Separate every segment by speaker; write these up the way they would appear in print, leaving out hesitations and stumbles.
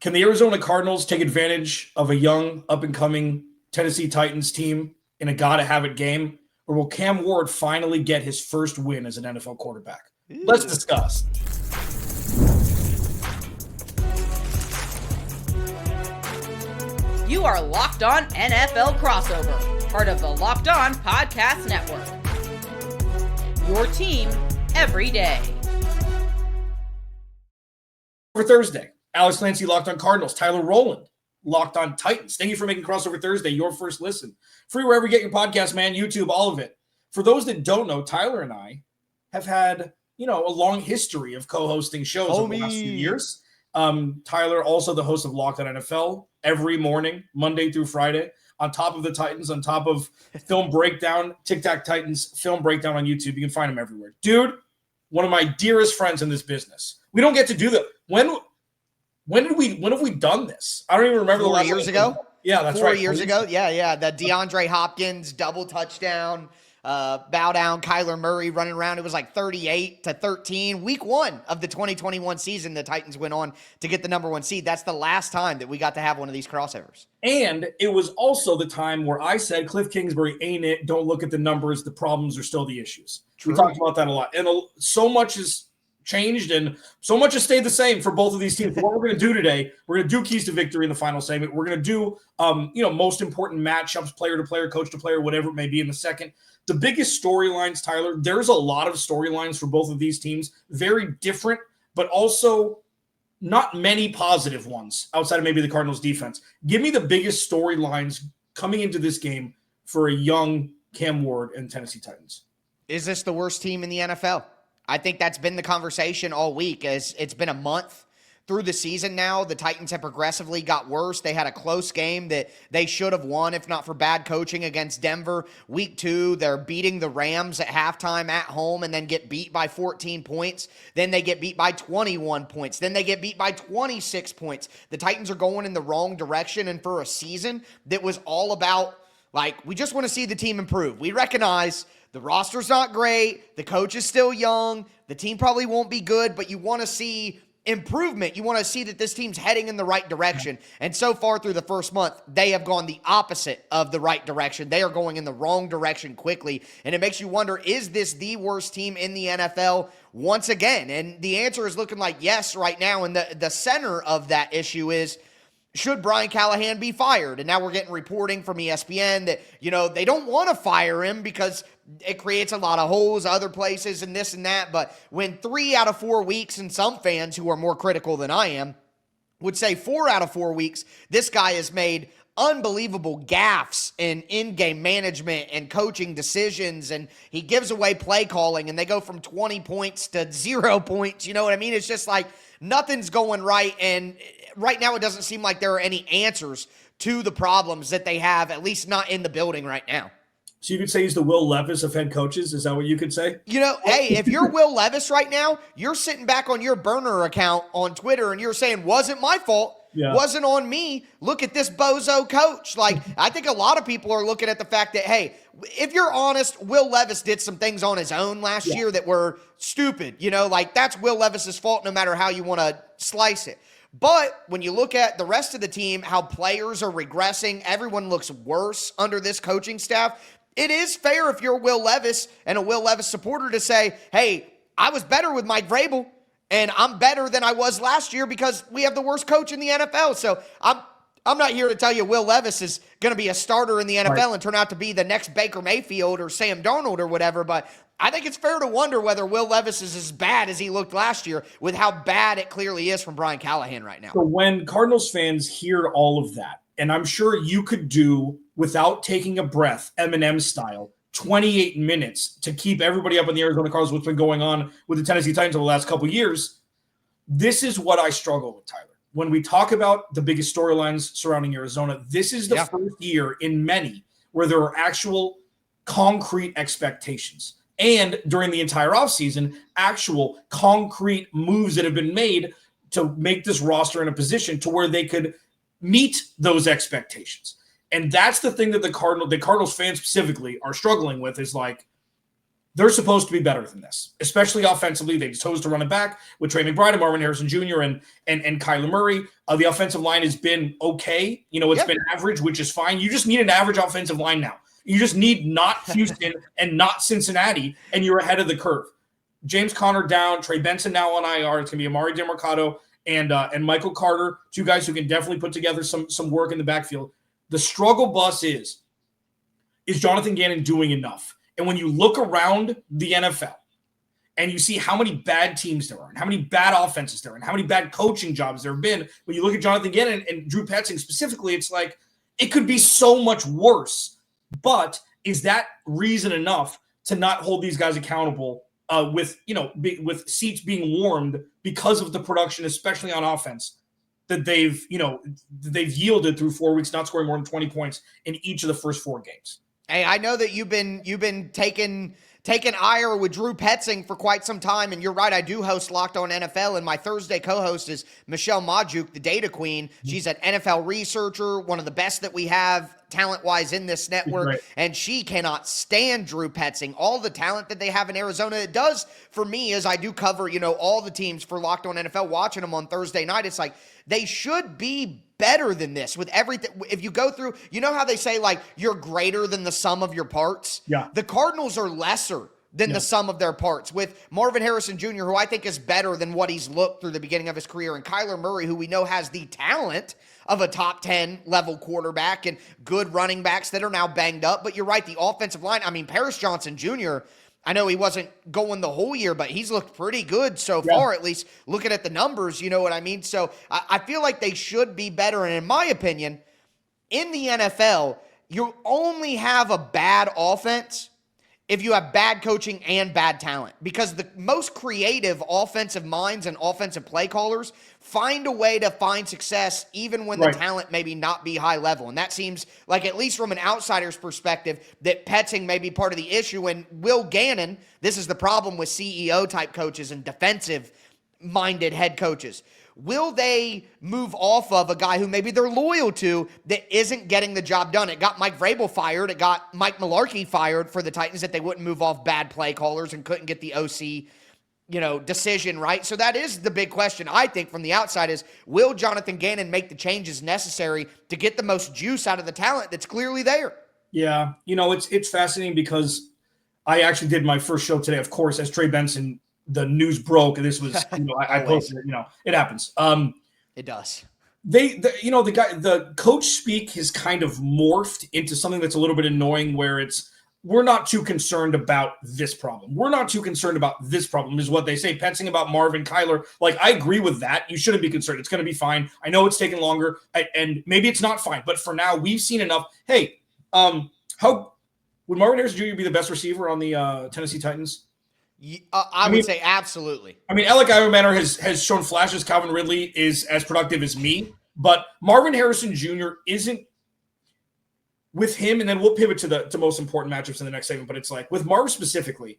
Speaker 1: Can the Arizona Cardinals take advantage of a young, up-and-coming Tennessee Titans team in a gotta-have-it game? Or will Cam Ward finally get his first win as an NFL quarterback? Let's discuss.
Speaker 2: You are Locked On NFL Crossover, part of the Locked On Podcast Network. Your team every day.
Speaker 1: For Thursday, Alex Clancy, Locked On Cardinals. Tyler Rowland, Locked On Titans. Thank you for making Crossover Thursday your first listen. Free wherever you get your podcast, man, YouTube, all of it. For those that don't know, Tyler and I have had, a long history of co-hosting shows over the last few years. Tyler, also the host of Locked On NFL every morning, Monday through Friday, on top of the Titans, on top of Film Breakdown, Tic Tac Titans, Film Breakdown on YouTube. You can find him everywhere. Dude, one of my dearest friends in this business. We don't get to do that. When have we done this? I don't even remember.
Speaker 3: 4 years ago?
Speaker 1: Yeah, that's right.
Speaker 3: 4 years ago? Yeah. The DeAndre Hopkins double touchdown. Bow down, Kyler Murray running around. It was like 38-13. Week 1 of the 2021 season, the Titans went on to get the number 1 seed. That's the last time that we got to have one of these crossovers.
Speaker 1: And it was also the time where I said, Cliff Kingsbury ain't it. Don't look at the numbers. The problems are still the issues. True. We talked about that a lot. And so much has changed and so much has stayed the same for both of these teams. What we're going to do today, we're going to do keys to victory in the final segment. We're going to do, most important matchups, player to player, coach to player, whatever it may be in the second. The biggest storylines, Tyler, there's a lot of storylines for both of these teams. Very different, but also not many positive ones outside of maybe the Cardinals defense. Give me the biggest storylines coming into this game for a young Cam Ward and Tennessee Titans.
Speaker 3: Is this the worst team in the NFL? I think that's been the conversation all week. As it's been a month through the season now. The Titans have progressively got worse. They had a close game that they should have won if not for bad coaching against Denver. Week 2, they're beating the Rams at halftime at home and then get beat by 14 points. Then they get beat by 21 points. Then they get beat by 26 points. The Titans are going in the wrong direction, and for a season that was all about, we just want to see the team improve. We recognize the roster's not great. The coach is still young. The team probably won't be good, but you want to see improvement. You want to see that this team's heading in the right direction. And so far through the first month, they have gone the opposite of the right direction. They are going in the wrong direction quickly. And it makes you wonder, is this the worst team in the NFL once again? And the answer is looking like yes right now. And the center of that issue is, should Brian Callahan be fired? And now we're getting reporting from ESPN that, they don't want to fire him because it creates a lot of holes other places and this and that. But when 3 out of 4 weeks, and some fans who are more critical than I am would say 4 out of 4 weeks, this guy has made unbelievable gaffes in in-game management and coaching decisions, and he gives away play calling, and they go from 20 points to 0 points. You know what I mean? It's just like nothing's going right, and right now it doesn't seem like there are any answers to the problems that they have, at least not in the building right now.
Speaker 1: So you could say he's the Will Levis of head coaches? Is that what you could say?
Speaker 3: Hey, if you're Will Levis right now, you're sitting back on your burner account on Twitter and you're saying, wasn't my fault. Yeah. Wasn't on me. Look at this bozo coach. I think a lot of people are looking at the fact that, hey, if you're honest, Will Levis did some things on his own last year that were stupid. That's Will Levis's fault no matter how you want to slice it. But when you look at the rest of the team, how players are regressing, everyone looks worse under this coaching staff. It is fair if you're Will Levis and a Will Levis supporter to say, hey, I was better with Mike Vrabel, and I'm better than I was last year because we have the worst coach in the NFL. So I'm not here to tell you Will Levis is going to be a starter in the NFL and turn out to be the next Baker Mayfield or Sam Darnold or whatever, but I think it's fair to wonder whether Will Levis is as bad as he looked last year with how bad it clearly is from Brian Callahan right now.
Speaker 1: So when Cardinals fans hear all of that, and I'm sure you could do, without taking a breath, Eminem style, 28 minutes to keep everybody up in the Arizona Cardinals, what's been going on with the Tennessee Titans over the last couple of years, this is what I struggle with, Tyler. When we talk about the biggest storylines surrounding Arizona, this is the first year in many where there are actual concrete expectations. And during the entire offseason, actual concrete moves that have been made to make this roster in a position to where they could meet those expectations. And that's the thing that the Cardinals fans specifically are struggling with is they're supposed to be better than this, especially offensively. They chose to run it back with Trey McBride and Marvin Harrison Jr. and Kyler Murray. The offensive line has been okay. It's been average, which is fine. You just need an average offensive line now. You just need not Houston and not Cincinnati, and you're ahead of the curve. James Conner down, Trey Benson now on IR. It's going to be Amari DeMarcado and Michael Carter, two guys who can definitely put together some work in the backfield. The struggle bus is Jonathan Gannon doing enough? And when you look around the NFL and you see how many bad teams there are and how many bad offenses there are and how many bad coaching jobs there have been, when you look at Jonathan Gannon and Drew Petzing specifically, it's like it could be so much worse. But is that reason enough to not hold these guys accountable with seats being warmed because of the production, especially on offense, that they've yielded through 4 weeks, not scoring more than 20 points in each of the first 4 games?
Speaker 3: Hey, I know that you've been taking ire with Drew Petzing for quite some time, and you're right. I do host Locked On NFL, and my Thursday co-host is Michelle Majuk, the data queen. She's an NFL researcher, one of the best that we have talent-wise in this network, and she cannot stand Drew Petzing. All the talent that they have in Arizona, it does for me, as I do cover, all the teams for Locked On NFL, watching them on Thursday night. It's like they should be better than this with everything. If you go through, how they say, like, you're greater than the sum of your parts?
Speaker 1: Yeah.
Speaker 3: The Cardinals are lesser than the sum of their parts, with Marvin Harrison Jr., who I think is better than what he's looked through the beginning of his career, and Kyler Murray, who we know has the talent of a top 10 level quarterback, and good running backs that are now banged up. But you're right, the offensive line, Paris Johnson Jr., I know he wasn't going the whole year, but he's looked pretty good so far, at least looking at the numbers, you know what I mean? So I feel like they should be better. And in my opinion, in the NFL, you only have a bad offense if you have bad coaching and bad talent, because the most creative offensive minds and offensive play callers find a way to find success even when the talent maybe not be high level. And that seems like, at least from an outsider's perspective, that Petzing may be part of the issue. And Will Gannon, this is the problem with CEO type coaches and defensive minded head coaches. Will they move off of a guy who maybe they're loyal to that isn't getting the job done? It got Mike Vrabel fired. It got Mike Mularkey fired for the Titans, that they wouldn't move off bad play callers and couldn't get the OC, decision right. So that is the big question, I think, from the outside, is will Jonathan Gannon make the changes necessary to get the most juice out of the talent that's clearly there?
Speaker 1: Yeah. It's fascinating because I actually did my first show today, of course, as Trey Benson. The news broke, and this was, I posted it, it happens.
Speaker 3: It does.
Speaker 1: The coach speak has kind of morphed into something that's a little bit annoying, where we're not too concerned about this problem. We're not too concerned about this problem, is what they say. Petzing about Marvin, Kyler. Like, I agree with that. You shouldn't be concerned. It's going to be fine. I know it's taking longer, and maybe it's not fine, but for now, we've seen enough. Hey, how would Marvin Harrison Jr. be the best receiver on the Tennessee Titans?
Speaker 3: I would say absolutely.
Speaker 1: Alec Ivermanor has shown flashes. Calvin Ridley is as productive as me, but Marvin Harrison Jr. isn't. With him, and then we'll pivot to most important matchups in the next segment, but it's like, with Marv specifically,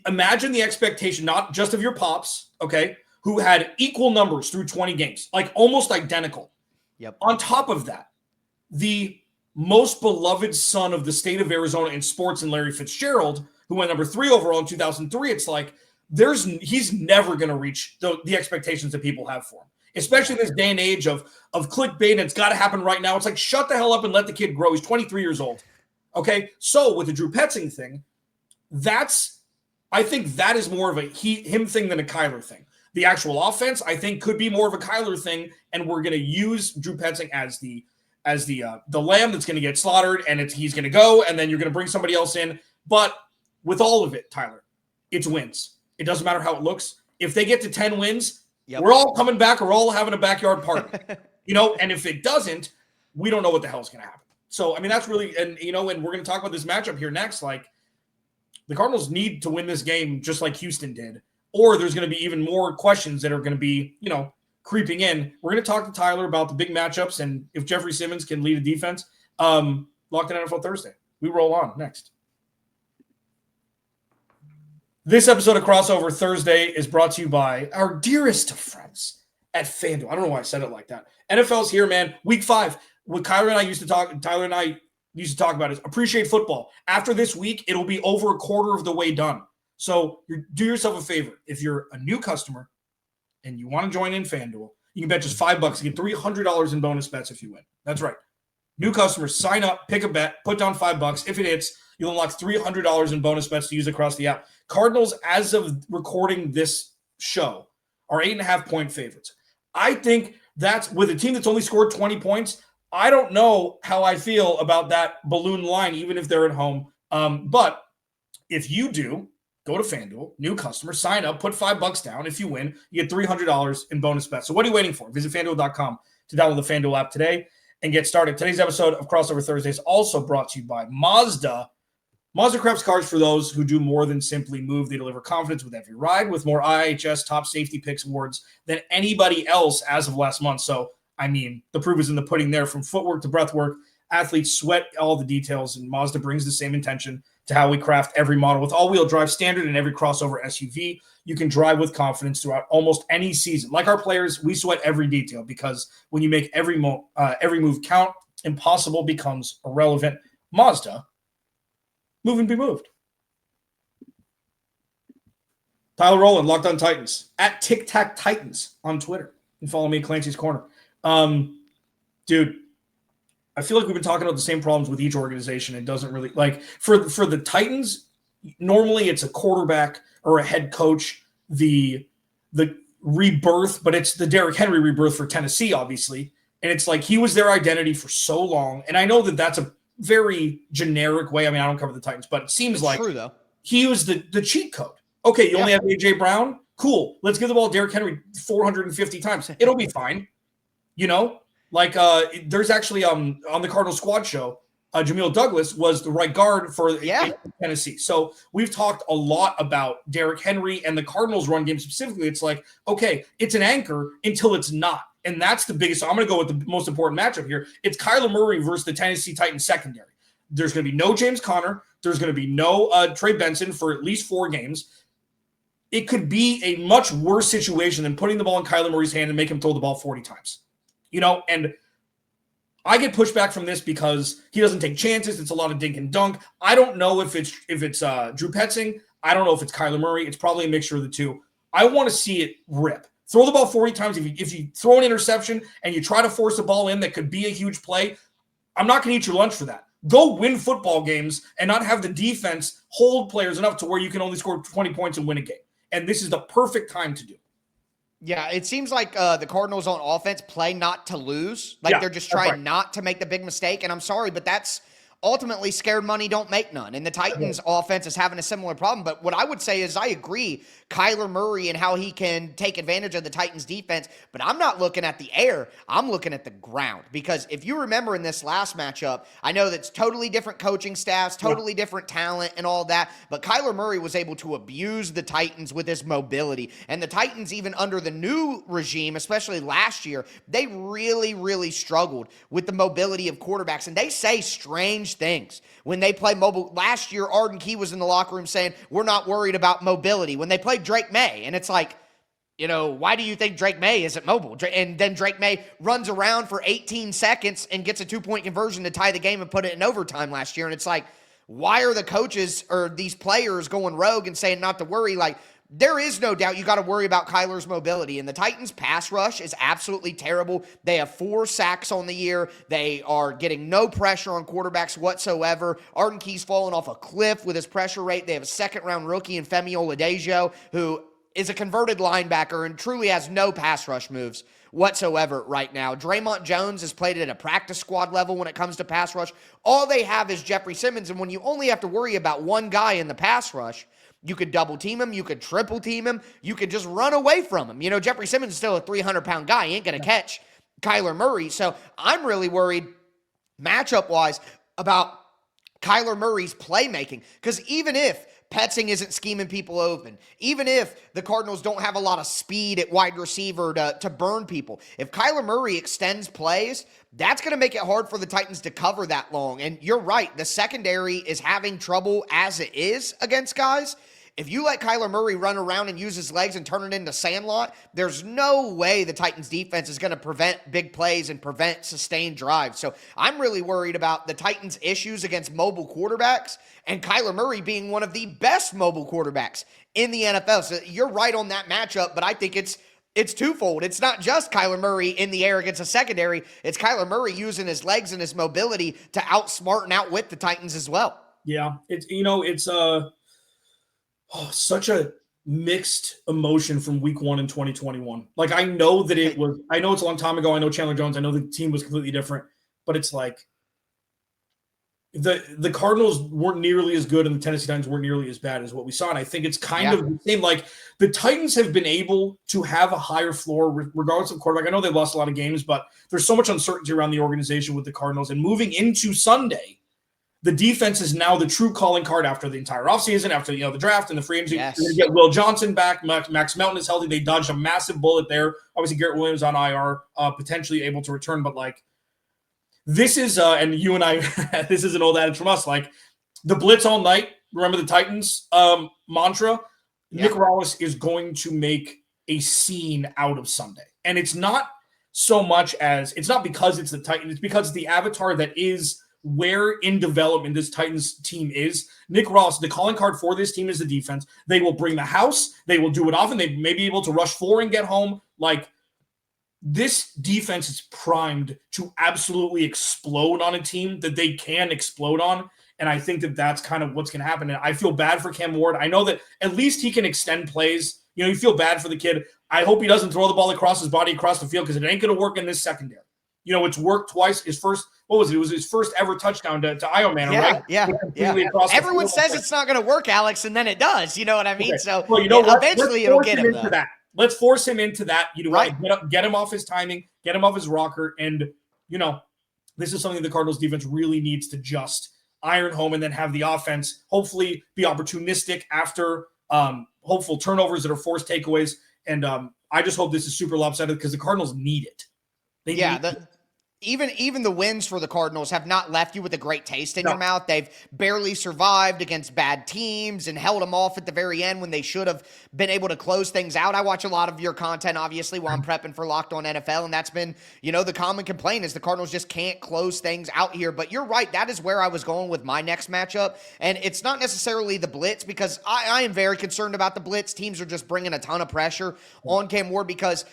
Speaker 1: imagine the expectation, not just of your pops, okay, who had equal numbers through 20 games, like almost identical.
Speaker 3: Yep. On
Speaker 1: top of that, the most beloved son of the state of Arizona in sports, and Larry Fitzgerald, who went number 3 overall in 2003, it's like he's never going to reach the expectations that people have for him, especially in this day and age of clickbait, and it's got to happen right now. It's like, shut the hell up and let the kid grow. He's 23 years old. Okay, so with the Drew Petzing thing, I think that is more of a him thing than a Kyler thing. The actual offense, I think, could be more of a Kyler thing, and we're going to use Drew Petzing as the lamb that's going to get slaughtered, and he's going to go, and then you're going to bring somebody else in. But with all of it, Tyler, it's wins. It doesn't matter how it looks. If they get to 10 wins, we're all coming back. We're all having a backyard party, and if it doesn't, we don't know what the hell is going to happen. So, that's really, and we're going to talk about this matchup here next. Like, the Cardinals need to win this game just like Houston did, or there's going to be even more questions that are going to be, creeping in. We're going to talk to Tyler about the big matchups and if Jeffrey Simmons can lead a defense. Locked in NFL Thursday. We roll on next. This episode of Crossover Thursday is brought to you by our dearest of friends at FanDuel. I don't know why I said it like that. NFL's here, man. Week 5. When Kyler and I used to talk, Tyler and I used to talk about is appreciate football. After this week, it'll be over a quarter of the way done. So do yourself a favor. If you're a new customer and you want to join in FanDuel, you can bet just $5 to get $300 in bonus bets if you win. That's right. New customers, sign up, pick a bet, put down $5. If it hits, you'll unlock $300 in bonus bets to use across the app. Cardinals, as of recording this show, are 8.5-point favorites. I think that's with a team that's only scored 20 points. I don't know how I feel about that balloon line, even if they're at home. But if you do, go to FanDuel, new customer, sign up, put $5 down. If you win, you get $300 in bonus bets. So what are you waiting for? Visit FanDuel.com to download the FanDuel app today and get started. Today's episode of Crossover Thursday is also brought to you by Mazda. Mazda crafts cars for those who do more than simply move. They deliver confidence with every ride with more IHS top safety picks awards than anybody else as of last month. So, I mean, the proof is in the pudding there. From footwork to breath work, athletes sweat all the details, and Mazda brings the same intention to how we craft every model. With all-wheel drive standard and every crossover SUV, you can drive with confidence throughout almost any season. Like our players, we sweat every detail because when you make every move count, impossible becomes irrelevant. Mazda, move and be moved. Tyler Rowland, Locked On Titans, at Tic Tac Titans on Twitter. And follow me at Clancy's Corner. Dude, I feel like we've been talking about the same problems with each organization. It doesn't really, like, for the Titans, normally it's a quarterback or a head coach, the rebirth, but it's the Derrick Henry rebirth for Tennessee, obviously. And it's like he was their identity for so long. And I know that that's a very generic way. I mean, I don't cover the Titans, but it seems like
Speaker 3: true, though.
Speaker 1: He was the cheat code. Okay, you only have A.J. Brown? Cool. Let's give the ball to Derrick Henry 450 times. It'll be fine. You know? Like, there's actually on the Cardinals squad show, Jamil Douglas was the right guard for Tennessee. So we've talked a lot about Derrick Henry and the Cardinals run game specifically. It's like, okay, it's an anchor until it's not. And that's the biggest. So I'm going to go with the most important matchup here. It's Kyler Murray versus the Tennessee Titans secondary. There's going to be no James Conner. There's going to be no Trey Benson for at least 4 games. It could be a much worse situation than putting the ball in Kyler Murray's hand and make him throw the ball 40 times. You know, and I get pushback from this because he doesn't take chances. It's a lot of dink and dunk. I don't know if it's Drew Petzing. I don't know if it's Kyler Murray. It's probably a mixture of the two. I want to see it rip. Throw the ball 40 times. If you throw an interception and you try to force a ball in that could be a huge play, I'm not going to eat your lunch for that. Go win football games and not have the defense hold players enough to where you can only score 20 points and win a game. And this is the perfect time to do it.
Speaker 3: Yeah, it seems like the Cardinals on offense play not to lose. Like they're just trying not to make the big mistake. And I'm sorry, but that's ultimately scared money don't make none. And the Titans offense is having a similar problem. But what I would say is I agree, Kyler Murray and how he can take advantage of the Titans defense. But I'm not looking at the air. I'm looking at the ground. Because if you remember in this last matchup, I know that's totally different coaching staffs, totally different talent and all that. But Kyler Murray was able to abuse the Titans with his mobility. And the Titans, even under the new regime, especially last year, they really, really struggled with the mobility of quarterbacks. And they say strange things when they play mobile. Last year, Arden Key was in the locker room saying, we're not worried about mobility when they played Drake May. And it's like, you know, why do you think Drake May isn't mobile? And then Drake May runs around for 18 seconds and gets a 2-point conversion to tie the game and put it in overtime last year. And it's like, why are the coaches or these players going rogue and saying not to worry? Like, there is no doubt you got to worry about Kyler's mobility. And the Titans' pass rush is absolutely terrible. They have 4 sacks on the year. They are getting no pressure on quarterbacks whatsoever. Arden Key's fallen off a cliff with his pressure rate. They have a second-round rookie in Femi Oladejo, who is a converted linebacker and truly has no pass rush moves whatsoever right now. Draymond Jones has played at a practice squad level when it comes to pass rush. All they have is Jeffrey Simmons, and when you only have to worry about one guy in the pass rush, you could double team him. You could triple team him. You could just run away from him. You know, Jeffrey Simmons is still a 300-pound guy. He ain't going to catch Kyler Murray. So I'm really worried matchup-wise about Kyler Murray's playmaking. Because even if Petzing isn't scheming people open, even if the Cardinals don't have a lot of speed at wide receiver to burn people, if Kyler Murray extends plays, that's going to make it hard for the Titans to cover that long. And you're right, the secondary is having trouble as it is against guys. If you let Kyler Murray run around and use his legs and turn it into sandlot, there's no way the Titans defense is going to prevent big plays and prevent sustained drives. So I'm really worried about the Titans' issues against mobile quarterbacks and Kyler Murray being one of the best mobile quarterbacks in the NFL. So you're right on that matchup, but I think it's twofold. It's not just Kyler Murray in the air against a secondary. It's Kyler Murray using his legs and his mobility to outsmart and outwit the Titans as well.
Speaker 1: Yeah, it's such a mixed emotion from week 1 in 2021. Like, I know it's a long time ago. I know Chandler Jones. I know the team was completely different, but it's like the Cardinals weren't nearly as good and the Tennessee Titans weren't nearly as bad as what we saw. And I think it's kind of the same. Like, the Titans have been able to have a higher floor regardless of quarterback. I know they've lost a lot of games, but there's so much uncertainty around the organization with the Cardinals. And moving into Sunday, the defense is now the true calling card after the entire offseason, after the draft and the free agency.
Speaker 3: Yes.
Speaker 1: You're going to get Will Johnson back. Max Melton is healthy. They dodged a massive bullet there. Obviously, Garrett Williams on IR, potentially able to return. But, like, this is, and you and I, this is an old adage from us, like, the blitz all night. Remember the Titans mantra? Yeah. Nick Rawlis is going to make a scene out of Sunday. And it's not so much as, it's not because it's the Titans, it's because it's the avatar that is where in development this Titans team is. Nick Ross, the calling card for this team is the defense. They will bring the house. They will do it often. They may be able to rush 4 and get home. Like, this defense is primed to absolutely explode on a team that they can explode on. And I think that that's kind of what's going to happen. And I feel bad for Cam Ward. I know that at least he can extend plays. You feel bad for the kid. I hope he doesn't throw the ball across his body across the field because it ain't going to work in this secondary. It's worked twice. His first, what was it? It was his first ever touchdown to Io Man, right?
Speaker 3: Yeah. Everyone says it's not going to work, Alex, and then it does. You know what I mean? Okay. So eventually it'll get him into that.
Speaker 1: Let's force him into that. Right. Get him off his timing, get him off his rocker. And, this is something the Cardinals defense really needs to just iron home and then have the offense hopefully be opportunistic after hopeful turnovers that are forced takeaways. And I just hope this is super lopsided because the Cardinals need it.
Speaker 3: Even the wins for the Cardinals have not left you with a great taste in your mouth. They've barely survived against bad teams and held them off at the very end when they should have been able to close things out. I watch a lot of your content, obviously, while I'm prepping for Locked On NFL, and that's been, the common complaint is the Cardinals just can't close things out here. But you're right. That is where I was going with my next matchup, and it's not necessarily the blitz because I am very concerned about the blitz. Teams are just bringing a ton of pressure on Cam Ward because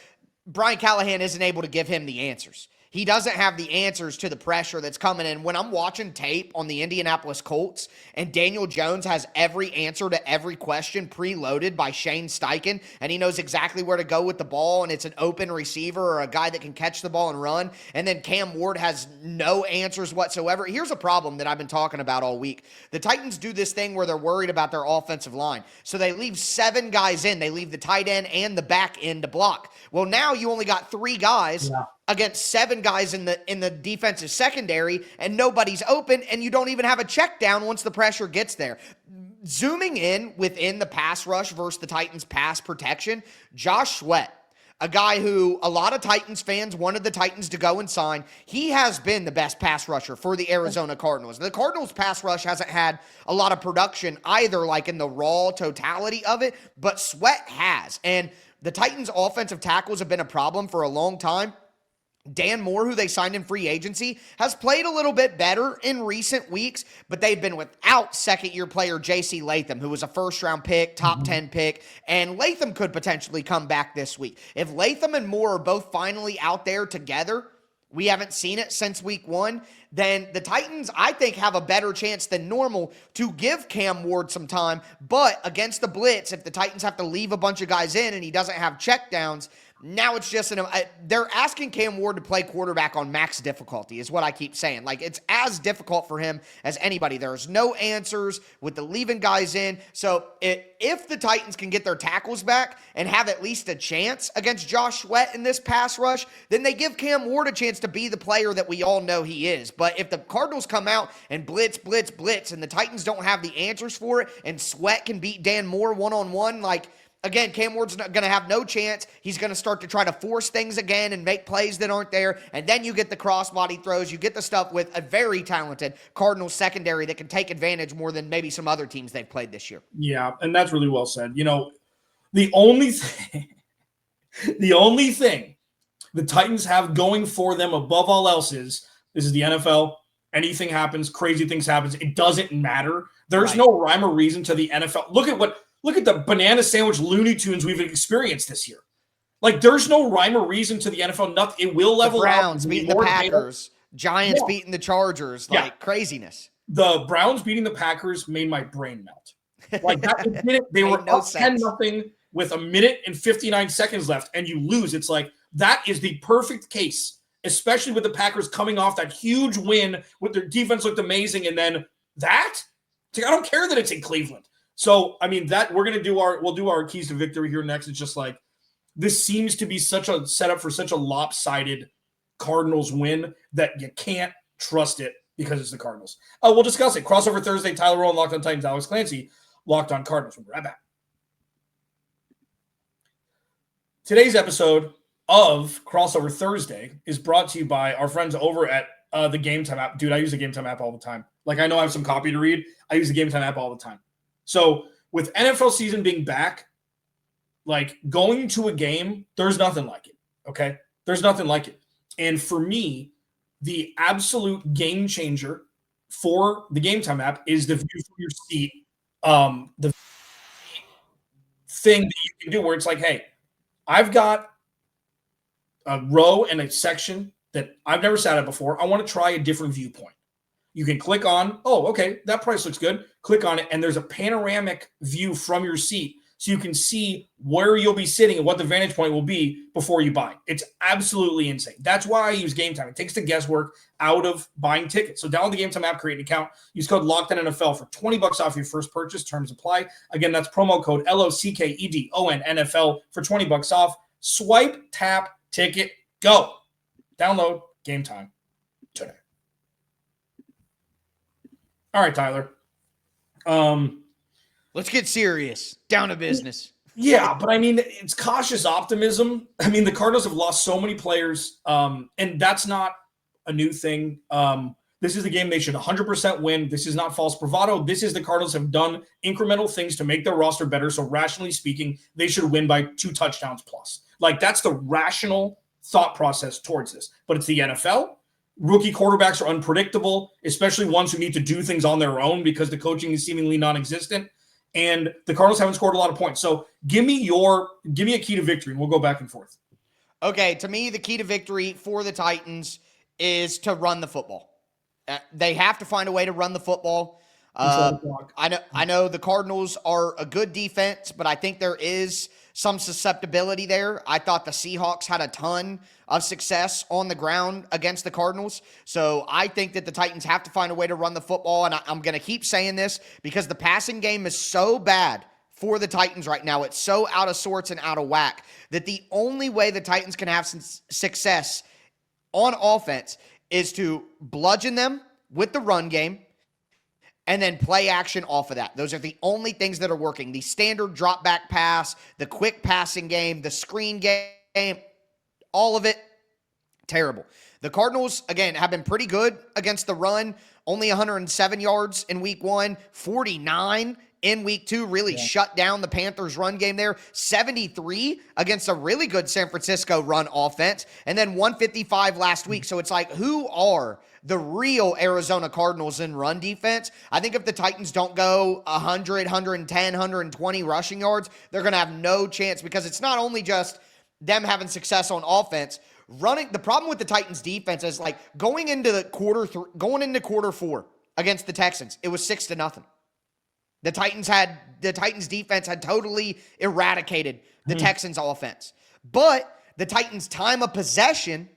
Speaker 3: Brian Callahan isn't able to give him the answers. He doesn't have the answers to the pressure that's coming in. When I'm watching tape on the Indianapolis Colts and Daniel Jones has every answer to every question preloaded by Shane Steichen, and he knows exactly where to go with the ball, and it's an open receiver or a guy that can catch the ball and run, and then Cam Ward has no answers whatsoever. Here's a problem that I've been talking about all week. The Titans do this thing where they're worried about their offensive line. So they leave 7 guys in. They leave the tight end and the back end to block. Well, now you only got 3 guys against 7 guys in the defensive secondary, and nobody's open, and you don't even have a check down once the pressure gets there. Zooming in within the pass rush versus the Titans pass protection, Josh Sweat, a guy who a lot of Titans fans wanted the Titans to go and sign. He has been the best pass rusher for the Arizona Cardinals. The Cardinals pass rush hasn't had a lot of production either, like in the raw totality of it, but Sweat has. And the Titans offensive tackles have been a problem for a long time. Dan Moore, who they signed in free agency, has played a little bit better in recent weeks, but they've been without second-year player J.C. Latham, who was a first-round pick, top 10 pick, and Latham could potentially come back this week. If Latham and Moore are both finally out there together, we haven't seen it since week 1, then the Titans, I think, have a better chance than normal to give Cam Ward some time, but against the blitz, if the Titans have to leave a bunch of guys in and he doesn't have checkdowns, now it's just they're asking Cam Ward to play quarterback on max difficulty is what I keep saying. Like, it's as difficult for him as anybody. There's no answers with the leaving guys in. So if the Titans can get their tackles back and have at least a chance against Josh Sweat in this pass rush, then they give Cam Ward a chance to be the player that we all know he is. But if the Cardinals come out and blitz, and the Titans don't have the answers for it, and Sweat can beat Dan Moore one-on-one, like, Again, Cam Ward's going to have no chance. He's going to start to try to force things again and make plays that aren't there. And then you get the crossbody throws. You get the stuff with a very talented Cardinals secondary that can take advantage more than maybe some other teams they've played this year.
Speaker 1: Yeah, and that's really well said. The only thing the Titans have going for them above all else is this is the NFL. Anything happens, crazy things happen. It doesn't matter. There's no rhyme or reason to the NFL. Look at the banana sandwich Looney Tunes we've experienced this year. Like, there's no rhyme or reason to the NFL. Nothing. It will level out.
Speaker 3: The Browns beating the Packers. Giants beating the Chargers. Craziness.
Speaker 1: The Browns beating the Packers made my brain melt. Like, that, they were up 10-0 with 1 minute and 59 seconds left, and you lose. It's like, that is the perfect case, especially with the Packers coming off that huge win with their defense looked amazing. And then that, I don't care that it's in Cleveland. So, I mean, that we'll do our keys to victory here next. It's just like, this seems to be such a setup for such a lopsided Cardinals win that you can't trust it because it's the Cardinals. We'll discuss it. Crossover Thursday, Tyler Rowland, Locked on Titans, Alex Clancy, Locked on Cardinals. We'll be right back. Today's episode of Crossover Thursday is brought to you by our friends over at the Game Time app. Dude, I use the Game Time app all the time. Like, I know I have some copy to read. I use the Game Time app all the time. So with NFL season being back, like, going to a game, there's nothing like it, okay? There's nothing like it. And for me, the absolute game changer for the Game Time app is the view from your seat, the thing that you can do where it's like, hey, I've got a row and a section that I've never sat at before. I want to try a different viewpoint. You can click on, oh, okay, that price looks good. Click on it, and there's a panoramic view from your seat so you can see where you'll be sitting and what the vantage point will be before you buy. It's absolutely insane. That's why I use Game Time. It takes the guesswork out of buying tickets. So download the Game Time app, create an account, use code LOCKEDONNFL for $20 off your first purchase. Terms apply. Again, that's promo code LOCKEDONNFL for $20 off. Swipe, tap, ticket, go. Download Game Time today. All right, Tyler.
Speaker 3: Let's get serious. Down to business.
Speaker 1: Yeah, but I mean, it's cautious optimism. I mean, the Cardinals have lost so many players, and that's not a new thing. This is the game they should 100% win. This is not false bravado. This is the Cardinals have done incremental things to make their roster better. So rationally speaking, they should win by 2 touchdowns plus. Like, that's the rational thought process towards this. But it's the NFL. Rookie quarterbacks are unpredictable, especially ones who need to do things on their own because the coaching is seemingly non-existent. And the Cardinals haven't scored a lot of points. So give me a key to victory, and we'll go back and forth.
Speaker 3: Okay, to me, the key to victory for the Titans is to run the football. They have to find a way to run the football. I know the Cardinals are a good defense, but I think there is some susceptibility there. I thought the Seahawks had a ton of success on the ground against the Cardinals. So I think that the Titans have to find a way to run the football. And I'm going to keep saying this because the passing game is so bad for the Titans right now. It's so out of sorts and out of whack that the only way the Titans can have some success on offense is to bludgeon them with the run game and then play action off of that. Those are the only things that are working. The standard drop back pass, the quick passing game, the screen game, all of it, terrible. The Cardinals, again, have been pretty good against the run. Only 107 yards in week 1, 49 in week 2, really shut down the Panthers' run game there. 73 against a really good San Francisco run offense, and then 155 last week. So it's like, who are the real Arizona Cardinals in run defense? I think if the Titans don't go 100, 110, 120 rushing yards, they're going to have no chance because it's not only just them having success on offense. The problem with the Titans defense is like going into quarter 4 against the Texans, it was 6-0. The Titans defense had totally eradicated the Texans offense. But the Titans time of possession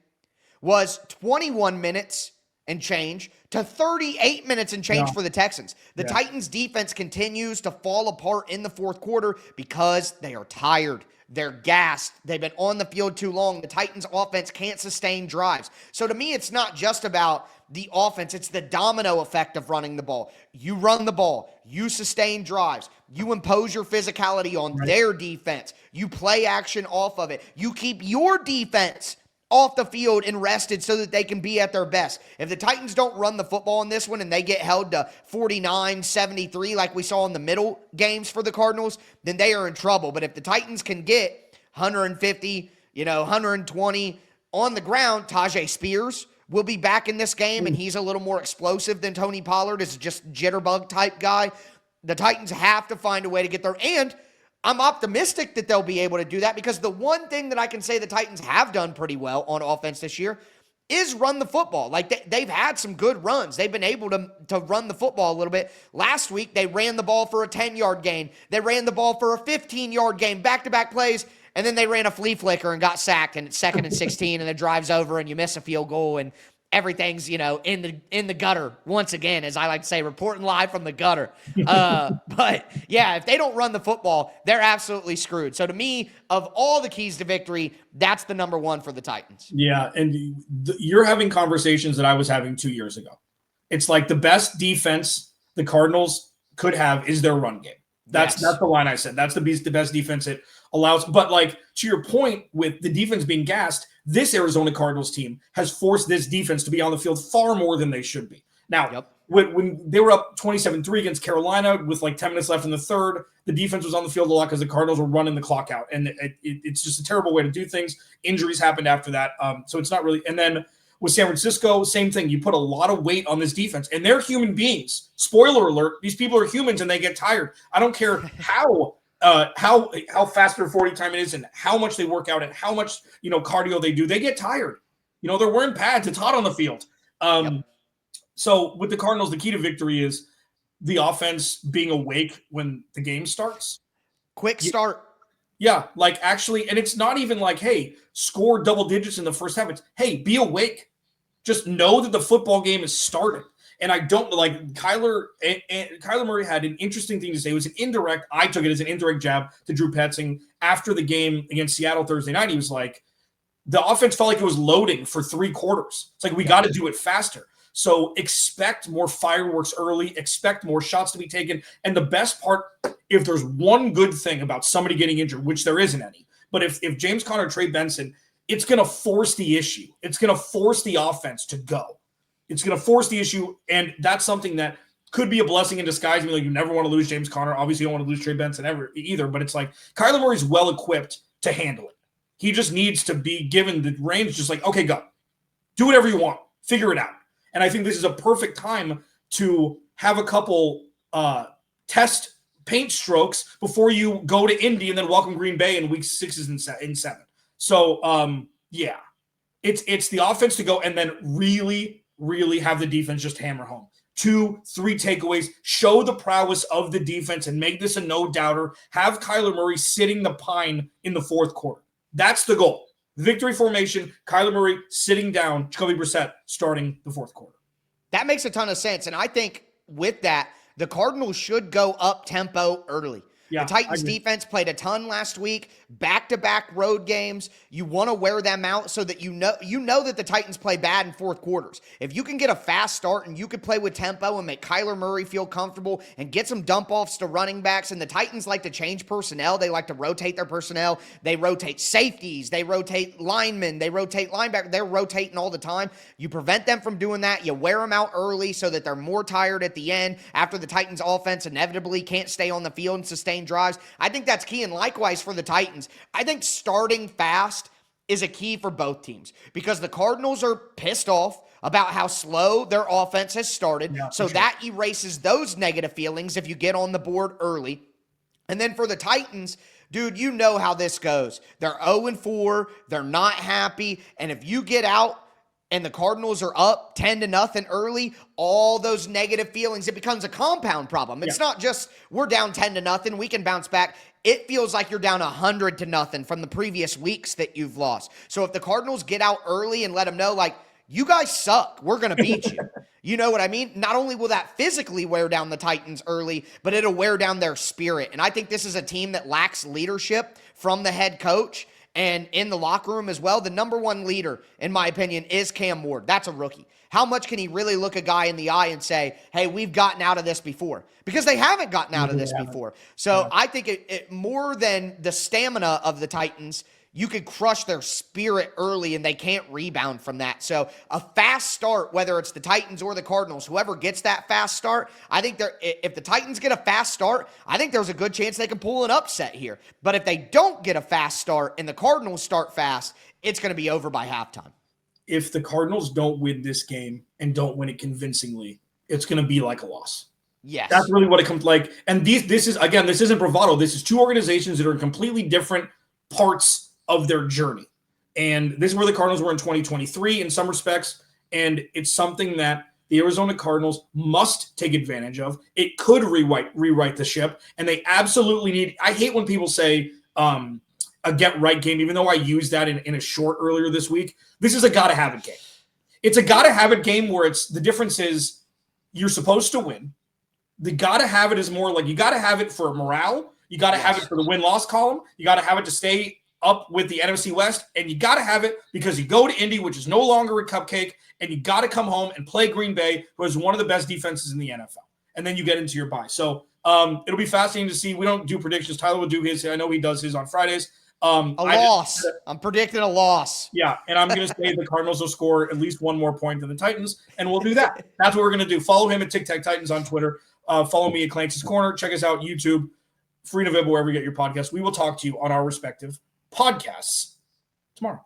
Speaker 3: was 21 minutes and change to 38 minutes and change for the Texans. The Titans defense continues to fall apart in the fourth quarter because they are tired. They're gassed. They've been on the field too long. The Titans offense can't sustain drives. So to me, it's not just about the offense. It's the domino effect of running the ball. You run the ball. You sustain drives. You impose your physicality on their defense. You play action off of it. You keep your defense off the field and rested so that they can be at their best. If the Titans don't run the football in this one and they get held to 49-73 like we saw in the middle games for the Cardinals, then they are in trouble. But if the Titans can get 150, 120 on the ground, Tajay Spears will be back in this game, and he's a little more explosive than Tony Pollard is just jitterbug type guy. The Titans have to find a way to get there, and I'm optimistic that they'll be able to do that because the one thing that I can say the Titans have done pretty well on offense this year is run the football. Like, they've had some good runs. They've been able to run the football a little bit. Last week, they ran the ball for a 10-yard gain. They ran the ball for a 15-yard gain, back-to-back plays, and then they ran a flea flicker and got sacked, and it's 2nd and 16, and it drives over, and you miss a field goal, and everything's, in the gutter once again, as I like to say, reporting live from the gutter. But yeah, if they don't run the football, they're absolutely screwed. So to me, of all the keys to victory, that's the number one for the Titans.
Speaker 1: Yeah, and you're having conversations that I was having 2 years ago. It's like the best defense the Cardinals could have is their run game. That's the line I said. That's the best defense it allows. But like to your point with the defense being gassed, this Arizona Cardinals team has forced this defense to be on the field far more than they should be. Now, when they were up 27-3 against Carolina with like 10 minutes left in the third, the defense was on the field a lot because the Cardinals were running the clock out. And it's just a terrible way to do things. Injuries happened after that. So it's not really – and then with San Francisco, same thing. You put a lot of weight on this defense. And they're human beings. Spoiler alert, these people are humans and they get tired. I don't care how fast their 40 time it is and how much they work out and how much cardio they do. They get tired. They're wearing pads. It's hot on the field. So with the Cardinals, the key to victory is the offense being awake when the game starts.
Speaker 3: Quick start.
Speaker 1: Yeah, like actually, and it's not even like, hey, score double digits in the first half. It's, hey, be awake. Just know that the football game is starting. And I don't like Kyler Murray had an interesting thing to say. It was an indirect. I took it as an indirect jab to Drew Petzing after the game against Seattle Thursday night. He was like, the offense felt like it was loading for 3 quarters. It's like, we got to do it faster. So expect more fireworks early, expect more shots to be taken. And the best part, if there's one good thing about somebody getting injured, which there isn't any, but if James Conner, Trey Benson, it's going to force the issue. It's going to force the offense to go. It's going to force the issue, and that's something that could be a blessing in disguise. I mean, like, you never want to lose James Conner. Obviously, you don't want to lose Trey Benson either, but it's like Kyler Murray's well-equipped to handle it. He just needs to be given the range, just like, okay, go. Do whatever you want. Figure it out. And I think this is a perfect time to have a couple test paint strokes before you go to Indy and then welcome Green Bay in week 6 and 7. So, yeah, it's the offense to go and then really have the defense just hammer home. 2-3 takeaways, show the prowess of the defense and make this a no-doubter. Have Kyler Murray sitting the pine in the fourth quarter. That's the goal. Victory formation, Kyler Murray sitting down, Jacoby Brissett starting the fourth quarter.
Speaker 3: That makes a ton of sense. And I think with that, the Cardinals should go up tempo early. The Titans defense played a ton last week, back-to-back road games. You want to wear them out so that you know that the Titans play bad in fourth quarters. If you can get a fast start and you could play with tempo and make Kyler Murray feel comfortable and get some dump-offs to running backs, and the Titans like to change personnel. They like to rotate their personnel. They rotate safeties. They rotate linemen. They rotate linebackers. They're rotating all the time. You prevent them from doing that. You wear them out early so that they're more tired at the end after the Titans offense inevitably can't stay on the field and sustain drives. I think that's key, and likewise for the Titans. I think starting fast is a key for both teams because the Cardinals are pissed off about how slow their offense has started, so that erases those negative feelings if you get on the board early. And then for the Titans, dude, you know how this goes. They're 0-4, they're not happy, and if you get out and the Cardinals are up 10-0 early, all those negative feelings, it becomes a compound problem. It's not just we're down 10-0, we can bounce back. It feels like you're down 100-0 from the previous weeks that you've lost. So if the Cardinals get out early and let them know, like, you guys suck. We're going to beat you. You know what I mean? Not only will that physically wear down the Titans early, but it'll wear down their spirit. And I think this is a team that lacks leadership from the head coach and in the locker room as well. The number one leader, in my opinion, is Cam Ward. That's a rookie. How much can he really look a guy in the eye and say, hey, we've gotten out of this before? Because they haven't gotten out of this before. So I think it more than the stamina of the Titans, you could crush their spirit early and they can't rebound from that. So a fast start, whether it's the Titans or the Cardinals, whoever gets that fast start, I think if the Titans get a fast start, I think there's a good chance they can pull an upset here. But if they don't get a fast start and the Cardinals start fast, it's going to be over by halftime.
Speaker 1: If the Cardinals don't win this game and don't win it convincingly, it's going to be like a loss.
Speaker 3: Yes.
Speaker 1: That's really what it comes like. And this isn't bravado. This is two organizations that are in completely different parts of their journey. And this is where the Cardinals were in 2023 in some respects. And it's something that the Arizona Cardinals must take advantage of. It could rewrite the ship. And they absolutely need – I hate when people say a get-right game, even though I used that in a short earlier this week. This is a gotta-have-it game. It's a gotta-have-it game where the difference is you're supposed to win. The gotta-have-it is more like you gotta have it for morale. You gotta have it for the win-loss column. You gotta have it to stay up with the NFC West, and you got to have it because you go to Indy, which is no longer a cupcake, and you got to come home and play Green Bay, who is one of the best defenses in the NFL. And then you get into your bye. So it'll be fascinating to see. We don't do predictions. Tyler will do his. I know he does his on Fridays.
Speaker 3: Loss. I'm predicting a loss.
Speaker 1: Yeah, and I'm going to say the Cardinals will score at least one more point than the Titans, and we'll do that. That's what we're going to do. Follow him at Tic Tac Titans on Twitter. Follow me at Clancy's Corner. Check us out, YouTube, Free to Vib, wherever you get your podcast. We will talk to you on our respective podcasts tomorrow.